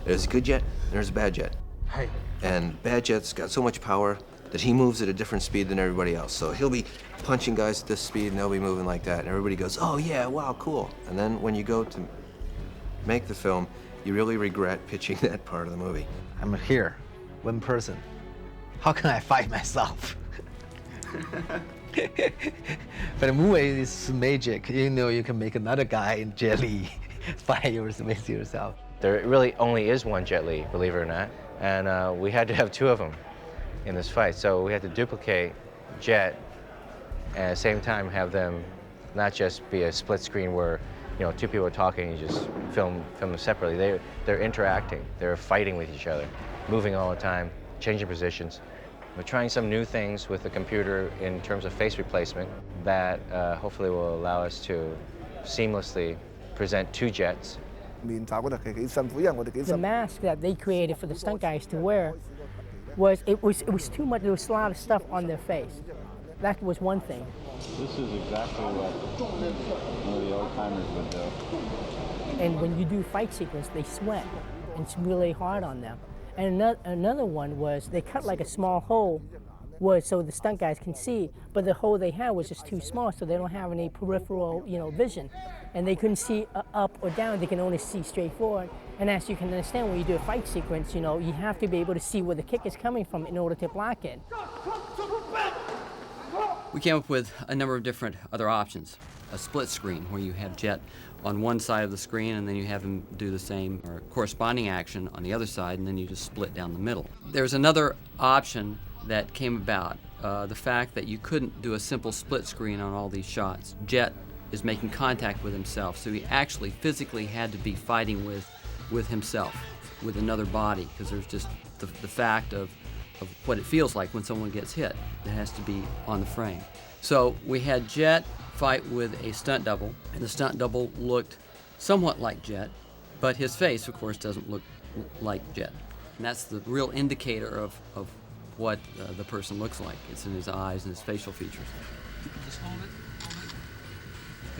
There's a good jet, and there's a bad jet. Hey. And bad jet's got so much power that he moves at a different speed than everybody else. So he'll be punching guys at this speed, and they'll be moving like that, and everybody goes, oh yeah, wow, cool. And then when you go to make the film, you really regret pitching that part of the movie. I'm here, one person. How can I fight myself? But the movie is magic. You know, you can make another guy in Jet Li fight yourself. There really only is one Jet Li, believe it or not, and we had to have two of them in this fight. So we had to duplicate Jet and at the same time have them not just be a split screen where, you know, two people are talking, you just film them separately. They're interacting, they're fighting with each other, moving all the time, changing positions. We're trying some new things with the computer in terms of face replacement that hopefully will allow us to seamlessly present two jets. The mask that they created for the stunt guys to wear was too much. There was a lot of stuff on their face. That was one thing. This is exactly what one of the old timers would do. And when you do fight sequence, they sweat, and it's really hard on them. And another one was they cut like a small hole, so the stunt guys can see, but the hole they had was just too small, so they don't have any peripheral, vision, and they couldn't see up or down. They can only see straight forward. And as you can understand, when you do a fight sequence, you have to be able to see where the kick is coming from in order to block it. We came up with a number of different other options. A split screen where you have Jet on one side of the screen and then you have him do the same or corresponding action on the other side, and then you just split down the middle. There's another option that came about, the fact that you couldn't do a simple split screen on all these shots. Jet is making contact with himself, so he actually physically had to be fighting with himself, with another body, because there's just the fact of what it feels like when someone gets hit. It has to be on the frame. So we had Jet fight with a stunt double, and the stunt double looked somewhat like Jet, but his face, of course, doesn't look like Jet. And that's the real indicator of what the person looks like. It's in his eyes and his facial features. Just hold it.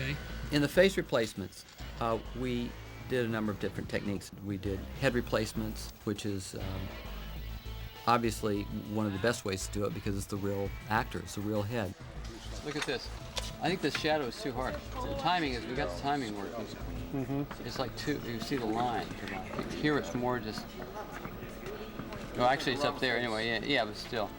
Okay. In the face replacements, we did a number of different techniques. We did head replacements, which is obviously one of the best ways to do it because it's the real actor, it's the real head. Look at this. I think this shadow is too hard. The timing is, we got the timing working. Mm-hmm. It's like you see the line. Here it's more just, no, actually it's up there anyway, yeah, but still.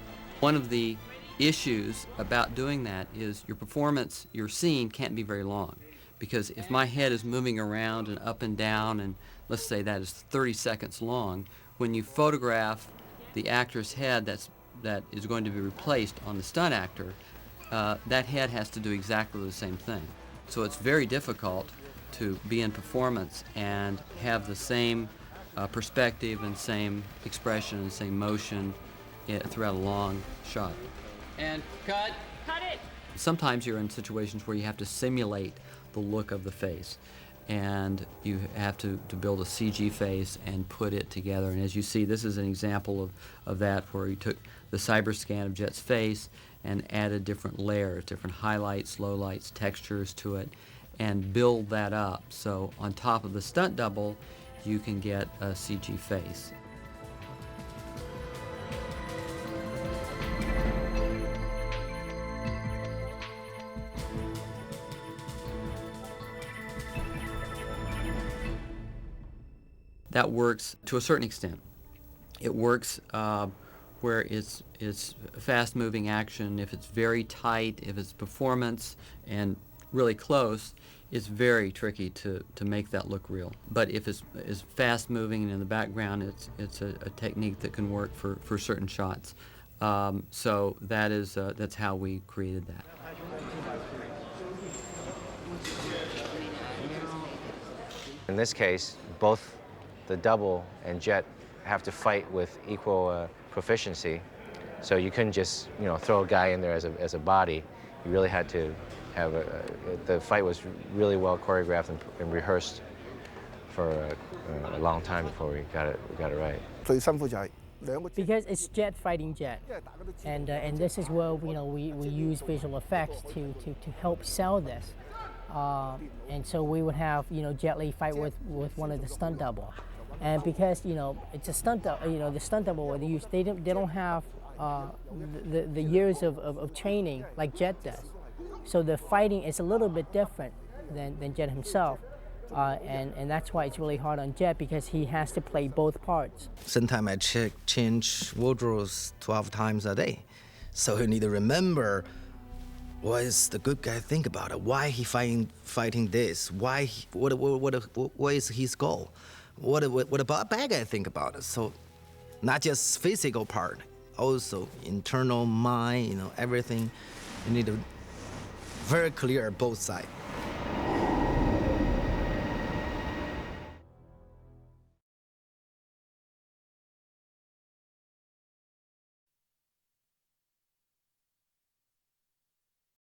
One of the issues about doing that is your performance, your scene can't be very long. Because if my head is moving around and up and down, and let's say that is 30 seconds long, when you photograph the actor's head that is going to be replaced on the stunt actor, that head has to do exactly the same thing. So it's very difficult to be in performance and have the same perspective and same expression and same motion throughout a long shot. And cut! Cut it! Sometimes you're in situations where you have to simulate the look of the face, and you have to build a CG face and put it together. And as you see, this is an example of that, where you took the cyber scan of Jet's face and added different layers, different highlights, lowlights, textures to it, and build that up. So on top of the stunt double, you can get a CG face. That works to a certain extent. It works where it's fast-moving action. If it's very tight, if it's performance and really close, it's very tricky to make that look real. But if it's fast-moving and in the background, it's a technique that can work for certain shots. So that's how we created that. In this case, both the double and Jet have to fight with equal proficiency. So you couldn't just, throw a guy in there as a body. You really had to have the fight was really well choreographed and rehearsed for a long time before we got it right. Because it's Jet fighting Jet, and this is where we use visual effects to help sell this. And so we would have Jet Li fight with one of the stunt double. And because it's a stunt, the stunt double they use, they don't have the years of training like Jet does. So the fighting is a little bit different than Jet himself. And that's why it's really hard on Jet, because he has to play both parts. Sometimes I change wardrobes 12 times a day. So you need to remember what is the good guy think about it, why he fighting this, what is his goal, what about bad guy think about it. So not just physical part, also internal mind, everything. You need to very clear both sides.